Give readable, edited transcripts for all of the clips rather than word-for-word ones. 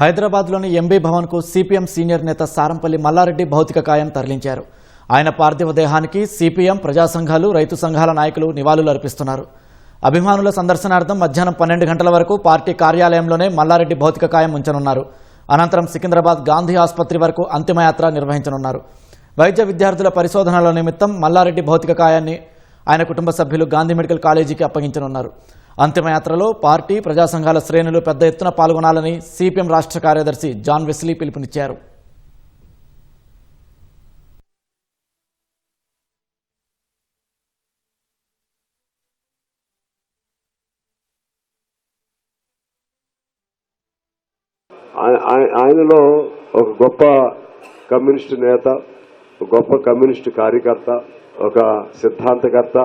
హైదరాబాద్లోని MB భవన్కు CPM senior నేత సారంపల్లి మల్లారెడ్డి భౌతిక కాయం తరలించారు. ఆయన పార్థివ దేహానికి సిపిఎం, ప్రజా సంఘాలు, రైతు సంఘాల నాయకులు నివాళులు అర్పిస్తున్నారు. అభిమానుల సందర్శనార్థం మధ్యాహ్నం 12 గంటల వరకు పార్టీ కార్యాలయంలోనే మల్లారెడ్డి భౌతిక కాయం ఉంచనున్నారు. అనంతరం సికింద్రాబాద్ గాంధీ ఆసుపత్రి వరకు అంతిమయాత్ర నిర్వహించనున్నారు. వైద్య విద్యార్థుల పరిశోధనల నిమిత్తం మల్లారెడ్డి భౌతిక కాయాన్ని ఆయన కుటుంబ సభ్యులు గాంధీ మెడికల్ కాలేజీకి అప్పగించనున్నారు. అంతిమయాత్రలో పార్టీ, ప్రజా సంఘాల శ్రేణులు పెద్ద ఎత్తున పాల్గొనాలని సిపిఎం రాష్ట్ర కార్యదర్శి జాన్ వెస్లీ పిలుపునిచ్చారు. ఆయనలో ఒక గొప్ప కమ్యూనిస్టు నేత, ఒక గొప్ప కమ్యూనిస్టు కార్యకర్త, ఒక సిద్ధాంతకర్త,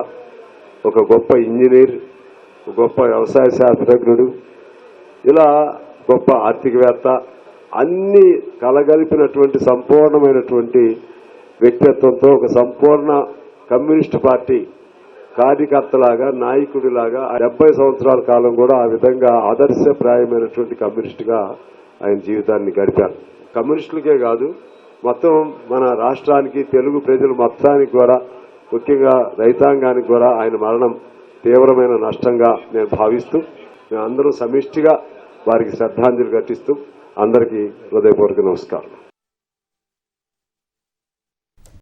ఒక గొప్ప ఇంజనీర్, గొప్ప వ్యవసాయ శాస్త్రజ్ఞుడు, ఇలా గొప్ప ఆర్థికవేత్త, అన్ని కలగలిపినటువంటి సంపూర్ణమైనటువంటి వ్యక్తిత్వంతో ఒక సంపూర్ణ కమ్యూనిస్టు పార్టీ కార్యకర్తలాగా, నాయకుడిలాగా 70 సంవత్సరాల కాలం కూడా ఆ విధంగా ఆదర్శప్రాయమైనటువంటి కమ్యూనిస్టుగా ఆయన జీవితాన్ని గడిపారు. కమ్యూనిస్టులకే కాదు, మొత్తం మన రాష్ట్రానికి, తెలుగు ప్రజలు మొత్తానికి కూడా, ముఖ్యంగా రైతాంగానికి కూడా ఆయన మరణం తీవ్రమైన నష్టంగా నేను భావిస్తూ, మేమందరం సమిష్టిగా వారికి శ్రద్ధాంజలి ఘటిస్తూ అందరికీ హృదయపూర్వక నమస్కారం.